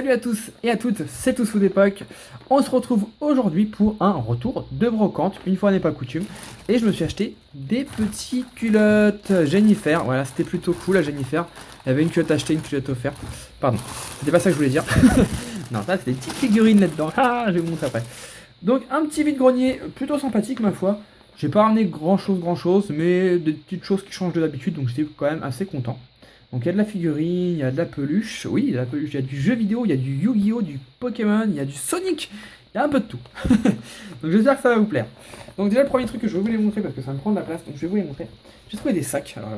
Salut à tous et à toutes, c'est Tous Fous d'époque. On se retrouve aujourd'hui pour un retour de brocante, une fois n'est pas coutume. Et je me suis acheté des petites culottes Jennifer. Voilà, c'était plutôt cool la Jennifer. Il y avait une culotte achetée, une culotte offerte. Pardon, c'était pas ça que je voulais dire. Non, ça c'est des petites figurines là-dedans. Ah, je vais vous montrer après. Donc un petit vide-grenier plutôt sympathique ma foi. J'ai pas ramené grand chose, mais des petites choses qui changent de d'habitude, donc j'étais quand même assez content. Donc il y a de la figurine, il y a de la peluche, oui, il y a de la peluche, il y a du jeu vidéo, il y a du Yu-Gi-Oh, du Pokémon, il y a du Sonic, il y a un peu de tout. Donc j'espère que ça va vous plaire. Donc déjà le premier truc que je vais vous les montrer parce que ça me prend de la place, donc je vais vous les montrer. J'ai trouvé des sacs, alors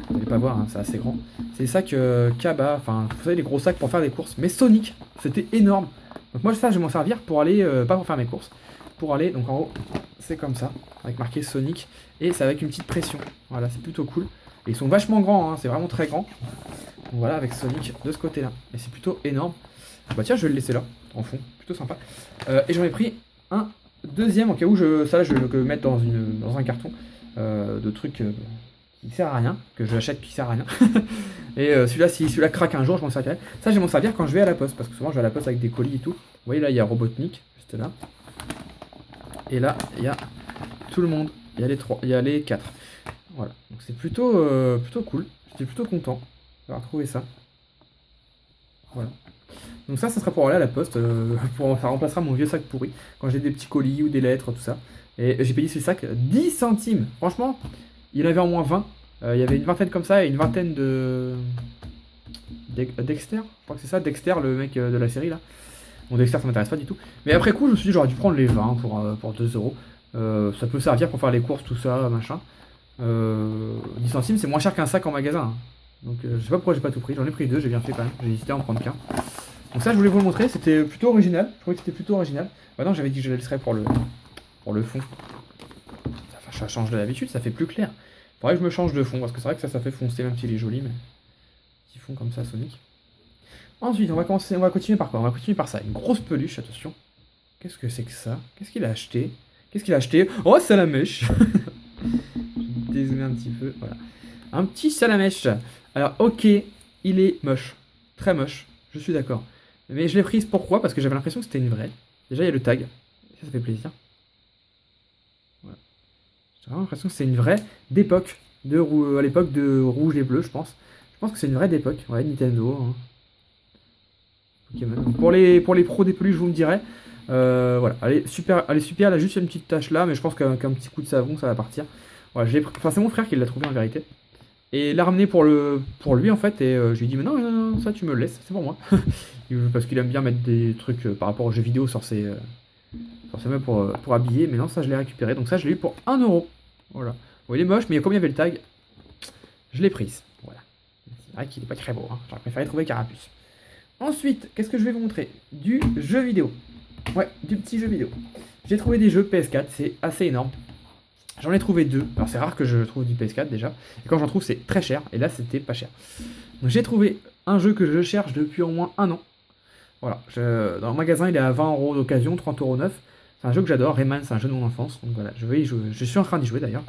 vous n'allez pas voir, hein, c'est assez grand. C'est des sacs Kaba, enfin vous savez les gros sacs pour faire des courses, mais Sonic, c'était énorme. Donc moi ça je vais m'en servir pour aller, pas pour faire mes courses, pour aller, donc en haut c'est comme ça, avec marqué Sonic, et c'est avec une petite pression, voilà c'est plutôt cool. Et ils sont vachement grands, hein, c'est vraiment très grand. Donc voilà, avec Sonic de ce côté-là. Et c'est plutôt énorme. Bah tiens, je vais le laisser là, en fond, plutôt sympa. Et j'en ai pris un deuxième, au cas où ça là, je vais le mettre dans un carton de trucs qui sert à rien, que je l'achète qui sert à rien. Et celui-là, si celui-là craque un jour, je m'en servirai. Ça, je vais m'en servir quand je vais à la poste, parce que souvent je vais à la poste avec des colis et tout. Vous voyez là, il y a Robotnik, juste là. Et là, il y a tout le monde. Il y a les trois, il y a les quatre. Voilà, donc c'est plutôt cool. J'étais plutôt content d'avoir trouvé ça. Voilà. Donc ça sera pour aller à la poste, ça remplacera mon vieux sac pourri, quand j'ai des petits colis ou des lettres, tout ça. Et j'ai payé ce sac 10 centimes. Franchement, il y en avait en moins 20. Il y avait une vingtaine comme ça et une vingtaine de... Dexter, je crois que c'est ça, Dexter, le mec de la série là. Bon, Dexter ça m'intéresse pas du tout. Mais après coup, je me suis dit j'aurais dû prendre les 20 pour 2 euros. Ça peut servir pour faire les courses, tout ça, machin. 10 centimes c'est moins cher qu'un sac en magasin, hein. Donc je sais pas pourquoi j'ai pas tout pris, j'en ai pris deux, j'ai bien fait quand même, j'ai hésité à en prendre qu'un. Donc ça je voulais vous le montrer, c'était plutôt original, je trouvais que c'était plutôt original. Maintenant j'avais dit que je le laisserais pour le fond. Ça change de l'habitude, ça fait plus clair. Faudrait que je me change de fond, parce que c'est vrai que ça fait foncer même s'il est joli, mais petit fond comme ça Sonic. Ensuite on va continuer par quoi? On va continuer par ça, une grosse peluche, attention. Qu'est-ce que c'est que ça? Qu'est-ce qu'il a acheté? Oh c'est la mèche. Dézoomer un petit peu, voilà. Un petit salamèche. Alors ok, il est moche, très moche, je suis d'accord. Mais je l'ai prise pourquoi? Parce que j'avais l'impression que c'était une vraie. Déjà il y a le tag, ça fait plaisir. Voilà. J'ai vraiment l'impression que c'est une vraie d'époque, à l'époque de rouge et bleu je pense. Je pense que c'est une vraie d'époque, ouais, Nintendo. Hein. Pokémon. Donc, pour les pros des peluches, vous me direz. Voilà, elle est super, elle a juste une petite tache là, mais je pense qu'un petit coup de savon ça va partir. Voilà, c'est mon frère qui l'a trouvé en vérité. Et il l'a ramené pour lui en fait. Et je lui ai dit, mais non, ça tu me le laisses, c'est pour moi. Parce qu'il aime bien mettre des trucs par rapport aux jeux vidéo sur ses meubles pour habiller. Mais non, ça je l'ai récupéré. Donc ça je l'ai eu pour 1 euro. Voilà. Bon, il est moche, mais comme il y avait le tag, je l'ai prise. Voilà. C'est vrai qu'il est pas très beau. Hein. J'aurais préféré trouver Carapuce. Ensuite, qu'est-ce que je vais vous montrer? Du jeu vidéo. Ouais, du petit jeu vidéo. J'ai trouvé des jeux PS4, c'est assez énorme. J'en ai trouvé deux. Alors c'est rare que je trouve du PS4 déjà. Et quand j'en trouve c'est très cher. Et là c'était pas cher. Donc j'ai trouvé un jeu que je cherche depuis au moins 1 an. Voilà. Dans le magasin il est à 20 euros d'occasion, 30 euros neuf. C'est un jeu que j'adore. Rayman c'est un jeu de mon enfance. Donc voilà, je vais y jouer. Je suis en train d'y jouer d'ailleurs.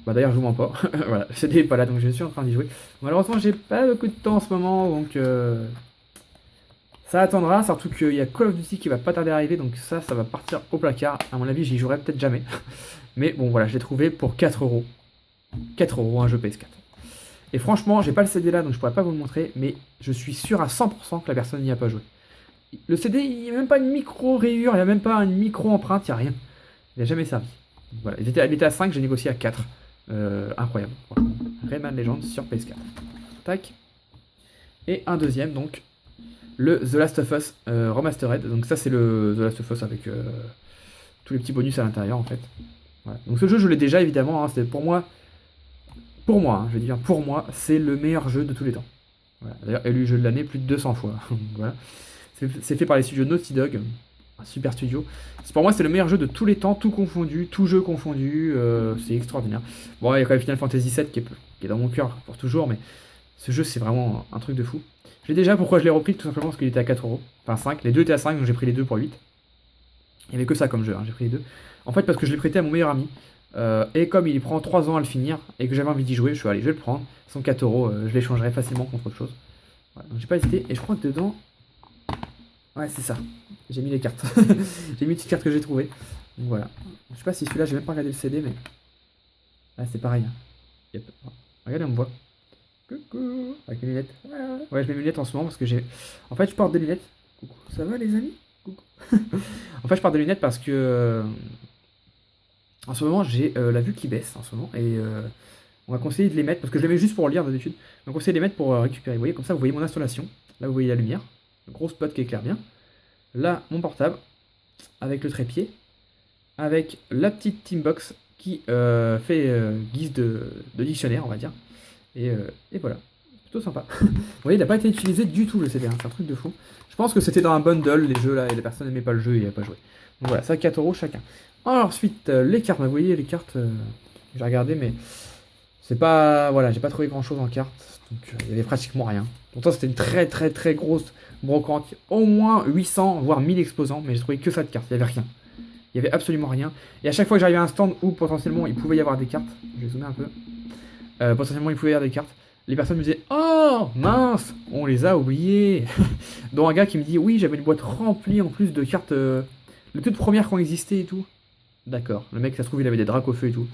Bah d'ailleurs je vous mens pas. Voilà, c'était pas là donc je suis en train d'y jouer. Malheureusement j'ai pas beaucoup de temps en ce moment. Donc ça attendra, surtout qu'il y a Call of Duty qui va pas tarder à arriver, donc ça va partir au placard. À mon avis, j'y jouerai peut-être jamais. Mais bon, voilà, je l'ai trouvé pour 4 euros. 4 euros, un jeu PS4. Et franchement, j'ai pas le CD là, donc je pourrais pas vous le montrer, mais je suis sûr à 100% que la personne n'y a pas joué. Le CD, il n'y a même pas une micro-rayure, il n'y a même pas une micro-empreinte, il n'y a rien. Il n'a jamais servi. Donc voilà, il était à 5, j'ai négocié à 4. Incroyable, franchement. Rayman Legends sur PS4. Tac. Et un deuxième, donc. Le The Last of Us Remastered. Donc ça c'est le The Last of Us avec tous les petits bonus à l'intérieur en fait. Voilà. Donc ce jeu je l'ai déjà évidemment, hein, c'est pour moi, hein, je dis bien pour moi, c'est le meilleur jeu de tous les temps. Voilà. D'ailleurs élu jeu de l'année plus de 200 fois. Voilà. C'est fait par les studios Naughty Dog, un super studio. Pour moi c'est le meilleur jeu de tous les temps, tout confondu, tout jeu confondu, c'est extraordinaire. Bon il y a quand même Final Fantasy VII qui est dans mon cœur pour toujours, mais ce jeu c'est vraiment un truc de fou. J'ai déjà pourquoi je l'ai repris, tout simplement parce qu'il était à 4 euros. Enfin 5, les deux étaient à 5, donc j'ai pris les deux pour 8. Il n'y avait que ça comme jeu, hein, j'ai pris les deux. En fait, parce que je l'ai prêté à mon meilleur ami. Et comme il prend 3 ans à le finir, et que j'avais envie d'y jouer, je suis allé, je vais le prendre. Ils sont 4 euros, je l'échangerai facilement contre autre chose. Voilà, donc j'ai pas hésité. Et je crois que dedans. Ouais, c'est ça. J'ai mis les cartes. J'ai mis les petites cartes que j'ai trouvées. Donc voilà. Je sais pas si celui-là, j'ai même pas regardé le CD, mais. Ah, c'est pareil. Hein. Yep. Regardez, on me voit. Coucou. Avec mes lunettes. Ouais, je mets mes lunettes en ce moment parce que j'ai. En fait, je porte des lunettes. Coucou. Ça va, les amis? Coucou. En fait, je porte des lunettes parce que. En ce moment, j'ai la vue qui baisse en ce moment. Et on m'a conseillé de les mettre parce que je les mets juste pour lire d'habitude. On m'a conseillé de les mettre pour récupérer. Vous voyez, comme ça, vous voyez mon installation. Là, vous voyez la lumière. Le gros spot qui éclaire bien. Là, mon portable. Avec le trépied. Avec la petite Teambox qui fait guise de dictionnaire, on va dire. Et voilà. Plutôt sympa. Vous voyez, il n'a pas été utilisé du tout le CD. Hein. C'est un truc de fou. Je pense que c'était dans un bundle, les jeux là, et la personne n'aimait pas le jeu et il n'a pas joué. Donc voilà, ça 4 € chacun. Alors, ensuite, les cartes. Vous voyez, les cartes, j'ai regardé, mais c'est pas. Voilà, j'ai pas trouvé grand chose en cartes. Donc, il y avait pratiquement rien. Pourtant, c'était une très grosse brocante. Au moins 800, voire 1000 exposants, mais j'ai trouvé que ça de cartes. Il n'y avait rien. Il n'y avait absolument rien. Et à chaque fois que j'arrivais à un stand où potentiellement il pouvait y avoir des cartes, je vais zoomer un peu. Potentiellement il pouvait y avoir des cartes. Les personnes me disaient oh mince, on les a oubliées. Dont un gars qui me dit oui, j'avais une boîte remplie en plus de cartes, les toutes premières qui ont existé et tout. D'accord, le mec ça se trouve il avait des dracs au feu et tout.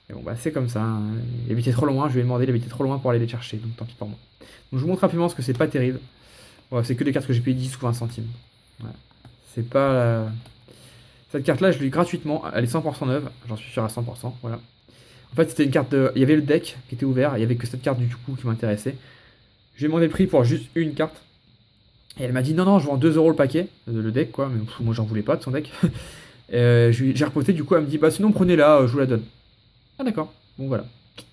Et bon bah c'est comme ça, hein. Il habitait trop loin, je lui ai demandé, il habitait trop loin pour aller les chercher, donc tant pis pour moi. Donc je vous montre rapidement parce que c'est pas terrible. Ouais, c'est que des cartes que j'ai payé 10 ou 20 centimes. Ouais. C'est pas. Cette carte là je l'ai eu gratuitement, elle est 100% neuve, j'en suis sûr à 100%, voilà. En fait c'était une carte de. Il y avait le deck qui était ouvert, il y avait que cette carte du coup qui m'intéressait. Je lui ai demandé le prix pour juste une carte. Et elle m'a dit non je vends 2 € le paquet, le deck quoi, mais moi j'en voulais pas de son deck. J'ai reposté du coup, elle me dit bah sinon prenez-la, je vous la donne. Ah d'accord, bon voilà.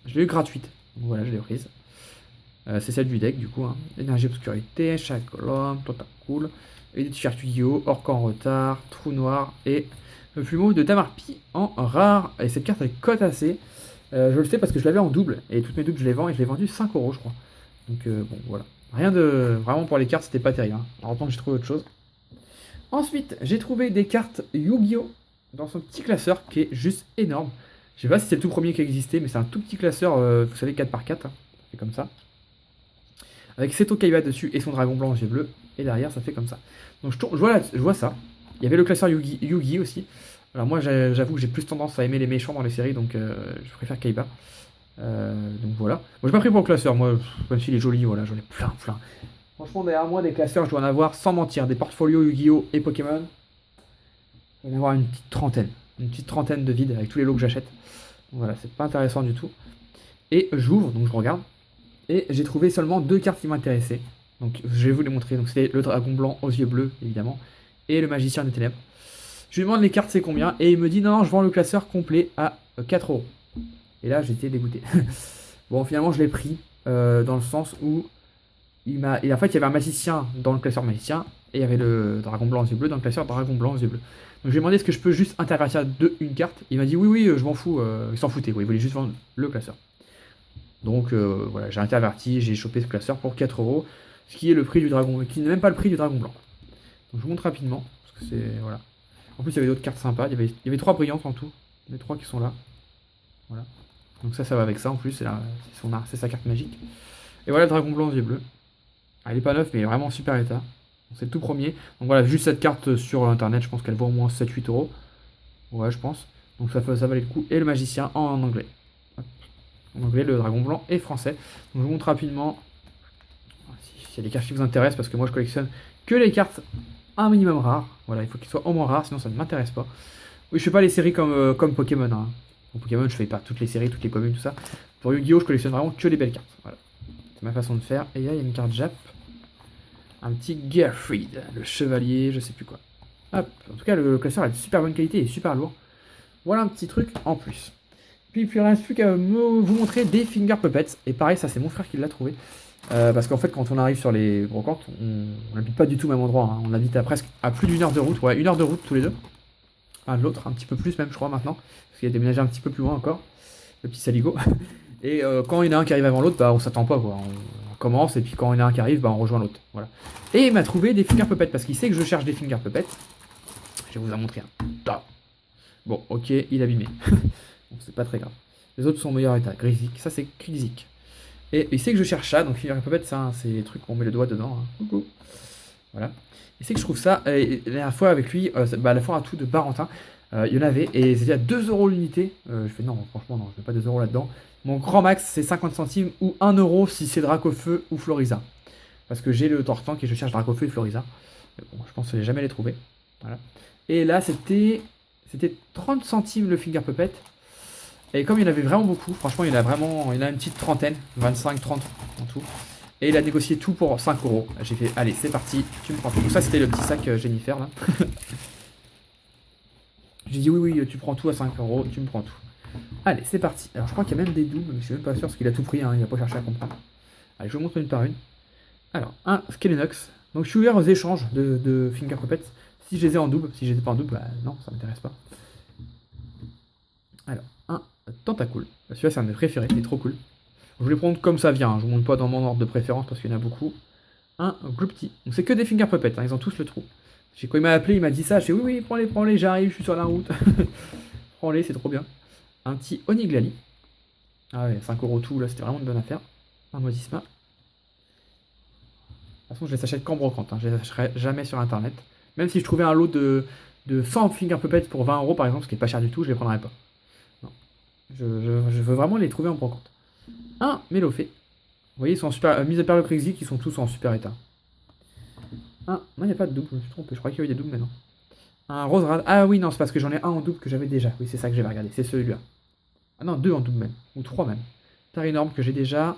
Je l'ai eu gratuite, donc voilà je l'ai prise. C'est celle du deck du coup, hein. Énergie obscurité, chaque l'homme, cool. Et des t-shirts Yu-Gi-Oh, Orc en retard, Trou Noir et le plumeau de Damarpi en rare. Et cette carte elle cote assez. Je le sais parce que je l'avais en double. Et toutes mes doubles je les vends et je l'ai vendu 5 € je crois. Donc bon voilà. Rien de. Vraiment pour les cartes c'était pas terrible. Hein. Heureusement que j'ai trouvé autre chose. Ensuite j'ai trouvé des cartes Yu-Gi-Oh dans son petit classeur qui est juste énorme. Je sais pas si c'est le tout premier qui existait, mais c'est un tout petit classeur, vous savez 4x4. Hein. C'est comme ça. Avec Seto Kaiba dessus et son dragon blanc aux yeux bleus. Et derrière, ça fait comme ça. Donc je vois ça. Il y avait le classeur Yugi aussi. Alors moi, j'avoue que j'ai plus tendance à aimer les méchants dans les séries, donc je préfère Kaiba. Donc voilà. Moi, j'ai pas pris pour le classeur. Moi, même s'il est joli, voilà, j'en ai plein. Franchement, derrière moi, des classeurs, je dois en avoir, sans mentir, des portfolios Yu-Gi-Oh! Et Pokémon. Je dois en avoir une petite trentaine. Une petite trentaine de vides avec tous les lots que j'achète. Voilà, c'est pas intéressant du tout. Et j'ouvre, donc je regarde. Et j'ai trouvé seulement 2 cartes qui m'intéressaient. Donc je vais vous les montrer. Donc c'était le dragon blanc aux yeux bleus, évidemment. Et le magicien des ténèbres. Je lui demande les cartes c'est combien. Et il me dit non, je vends le classeur complet à 4 €. Et là j'étais dégoûté. Bon finalement je l'ai pris. Dans le sens où en fait il y avait un magicien dans le classeur magicien. Et il y avait le dragon blanc aux yeux bleus dans le classeur dragon blanc aux yeux bleus. Donc je lui ai demandé est-ce que je peux juste intervertir une carte. Il m'a dit oui je m'en fous. Il s'en foutait quoi. Il voulait juste vendre le classeur. Donc voilà, j'ai interverti, j'ai chopé ce classeur pour 4 €, ce qui est le prix du dragon, qui n'est même pas le prix du dragon blanc. Donc je vous montre rapidement, parce que c'est. Voilà. En plus il y avait d'autres cartes sympas, il y avait 3 brillantes en tout, les 3 qui sont là. Voilà. Donc ça va avec ça en plus, c'est sa carte magique. Et voilà le dragon blanc aux yeux bleus. Elle est pas neuve, mais vraiment en super état. C'est le tout premier. Donc voilà, juste cette carte sur internet, je pense qu'elle vaut au moins 7-8 €. Ouais, je pense. Donc ça valait le coup. Et le magicien en anglais. En anglais, le dragon blanc est français. Donc je vous montre rapidement s'il y a des cartes qui vous intéressent, parce que moi je collectionne que les cartes un minimum rares. Voilà, il faut qu'ils soient au moins rares, sinon ça ne m'intéresse pas. Oui, je fais pas les séries comme Pokémon. Hein. Pour Pokémon, je fais pas toutes les séries, toutes les communes, tout ça. Pour Yu-Gi-Oh, je collectionne vraiment que les belles cartes. Voilà. C'est ma façon de faire. Et là, il y a une carte Jap. Un petit Gearfried, le chevalier, je sais plus quoi. Hop. En tout cas, le classeur est de super bonne qualité et super lourd. Voilà un petit truc en plus. Puis il ne reste plus qu'à vous montrer des finger puppets. Et pareil, ça c'est mon frère qui l'a trouvé. Parce qu'en fait, quand on arrive sur les brocantes, on n'habite pas du tout au même endroit. Hein. On habite à plus d'1 heure de route. Ouais, 1 heure de route tous les deux. Enfin, l'autre, un petit peu plus même, je crois, maintenant. Parce qu'il a déménagé un petit peu plus loin encore. Le petit saligo. Et quand il y en a un qui arrive avant l'autre, bah on s'attend pas quoi. On commence et puis quand il y en a un qui arrive, bah on rejoint l'autre. Voilà. Et il m'a trouvé des finger puppets parce qu'il sait que je cherche des finger puppets. Je vais vous en montrer un. Bon, ok, il est abîmé. Donc c'est pas très grave. Les autres sont en meilleur état. Grizik, ça c'est Krizik. Et il sait que je cherche ça, donc Finger Puppet, c'est les trucs où on met le doigt dedans. Hein. Coucou. Voilà. Il sait que je trouve ça. Et la dernière fois avec lui, la fois à tout de Barentin, il y en avait, et c'était à 2 euros l'unité. Je fais non, franchement, non, je mets pas 2 euros là-dedans. Mon grand max, c'est 50 centimes ou 1 euro si c'est Dracofeu ou Floriza. Parce que j'ai le Tortank et je cherche Dracofeu et Floriza. Mais bon, je pense que je vais jamais les trouver. Voilà. Et là, c'était 30 centimes le Finger Puppet. Et comme il y en avait vraiment beaucoup, franchement, il a une petite trentaine, 25, 30 en tout. Et il a négocié tout pour 5 euros. J'ai fait, allez, c'est parti, tu me prends tout. Donc ça, c'était le petit sac Jennifer, là. J'ai dit, oui, oui, tu prends tout à 5 euros, tu me prends tout. Allez, c'est parti. Alors, je crois qu'il y a même des doubles, mais je suis même pas sûr, parce qu'il a tout pris, hein, il a pas cherché à comprendre. Allez, je vous montre une par une. Alors, un Skelenox. Donc, je suis ouvert aux échanges de Finger Puppets. Si je les ai en double, si je les ai pas en double, bah non, ça m'intéresse pas. Alors, un Tentacool. Celui-là, c'est un de mes préférés, il est trop cool. Je vais les prendre comme ça vient, je vous montre pas dans mon ordre de préférence parce qu'il y en a beaucoup. Un Gloopty. Donc, c'est que des Finger Puppets, hein, ils ont tous le trou. Quand il m'a appelé, il m'a dit ça, je fais oui, prends-les, j'arrive, je suis sur la route. Prends-les, c'est trop bien. Un petit Oniglali. Ah ouais, 5 euros tout, là, c'était vraiment une bonne affaire. Un Modisma. De toute façon, je les achète qu'en brocante, hein. Je les achèterai jamais sur internet. Même si je trouvais un lot de 100 Finger Puppets pour 20 euros par exemple, ce qui est pas cher du tout, je les prendrais pas. Non. Je veux vraiment les trouver en brocante. Un Mélofée. Vous voyez, ils sont en super. Mis à part le Crixie, qui sont tous en super état. Non, il n'y a pas de double, je me suis trompé, je crois qu'il y avait des doubles, mais non. Un Roserade. Ah oui, non, c'est parce que j'en ai un en double que j'avais déjà. Oui, c'est ça que j'avais regardé, c'est celui-là. Ah non, 2 en double même, ou 3 même. Tarinorm que j'ai déjà.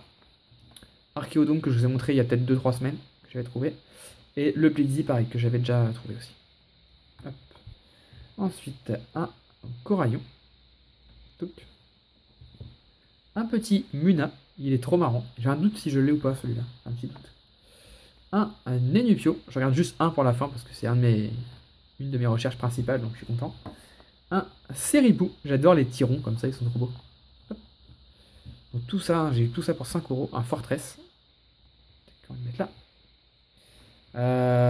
Archéodome que je vous ai montré il y a peut-être 2-3 semaines, que j'avais trouvé. Et le Blitzy, pareil, que j'avais déjà trouvé aussi. Hop. Ensuite, un Coraillon. Un petit Muna, il est trop marrant. J'ai un doute si je l'ai ou pas celui-là, un petit doute. Un Nenupio, je regarde juste un pour la fin parce que c'est une de mes recherches principales, donc je suis content. Un Seribou, j'adore les tirons comme ça, ils sont trop beaux. Hop. Donc tout ça, j'ai eu tout ça pour 5 euros. Un Fortress. On va le mettre là.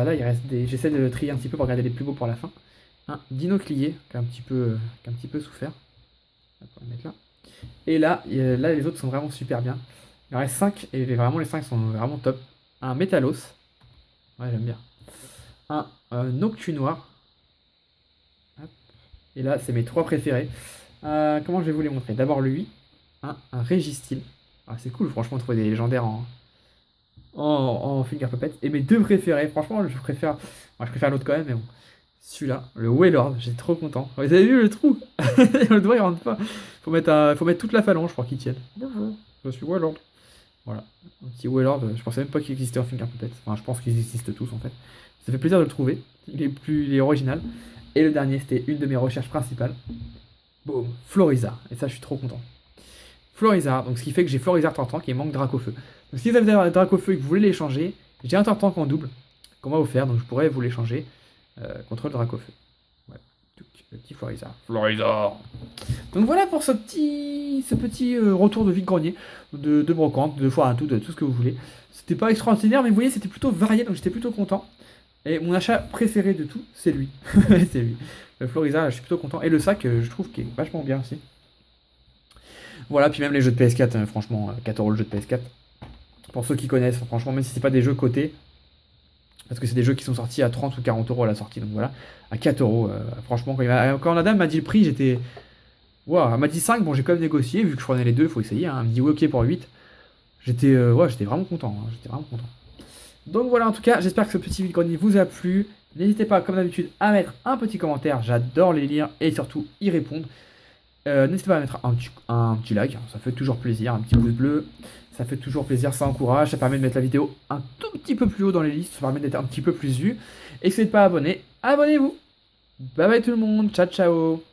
Là, il reste des. J'essaie de trier un petit peu pour regarder les plus beaux pour la fin. Un Dinoclier, qui a un petit peu souffert. On va le mettre là. Et là, les autres sont vraiment super bien. Il en reste 5, et vraiment les 5 sont vraiment top. Un Métalos. Ouais, j'aime bien. Un Noctunoir. Hop. Et là, c'est mes 3 préférés. Comment je vais vous les montrer? D'abord lui. Un Régistil. Ah, c'est cool, franchement, de trouver des légendaires en Finger Puppet. Et mes 2 préférés, franchement, je préfère l'autre quand même, mais bon. Celui-là, le Wailord, j'étais trop content. Vous avez vu le trou? Le doigt il rentre pas. Faut mettre toute la phalange pour qu'il tienne. Bonjour, je suis Wailord. Voilà, un petit Wailord, je pensais même pas qu'il existait en Finger Puppet. Enfin, je pense qu'ils existent tous en fait. Ça fait plaisir de le trouver, il est original. Et le dernier, c'était une de mes recherches principales. Boum, Florizard. Et ça, je suis trop content. Florizard, donc ce qui fait que j'ai Florizard Tortank et il manque Dracofeu. Donc si vous avez un Dracofeu et que vous voulez l'échanger, j'ai un Tortank en double qu'on m'a offert, donc je pourrais vous l'échanger contre le Dracofeu. Ouais, le petit Florizard. Florizard. Donc voilà pour ce petit retour de vide-grenier, de brocante, de foire à tout, de tout ce que vous voulez. C'était pas extraordinaire, mais vous voyez, c'était plutôt varié, donc j'étais plutôt content. Et mon achat préféré de tout, c'est lui. C'est lui. Le Florizard, je suis plutôt content. Et le sac, je trouve qu'il est vachement bien aussi. Voilà, puis même les jeux de PS4, franchement, 4 euros le jeu de PS4. Pour ceux qui connaissent, franchement, même si c'est pas des jeux cotés, parce que c'est des jeux qui sont sortis à 30 ou 40 euros à la sortie, donc voilà, à 4 euros, franchement, quand la dame m'a dit le prix, j'étais. Wow, elle m'a dit 5, bon, j'ai quand même négocié, vu que je prenais les deux, il faut essayer. Hein. Elle me dit oui, ok pour 8. J'étais vraiment content. Hein, j'étais vraiment content. Donc voilà, en tout cas, j'espère que ce petit vide-grenier vous a plu. N'hésitez pas, comme d'habitude, à mettre un petit commentaire. J'adore les lire et surtout y répondre. N'hésitez pas à mettre un petit like, ça fait toujours plaisir. Un petit pouce bleu, ça fait toujours plaisir, ça encourage. Ça permet de mettre la vidéo un tout petit peu plus haut dans les listes. Ça permet d'être un petit peu plus vue. Et si vous n'êtes pas abonné, abonnez-vous. Bye bye tout le monde, ciao ciao.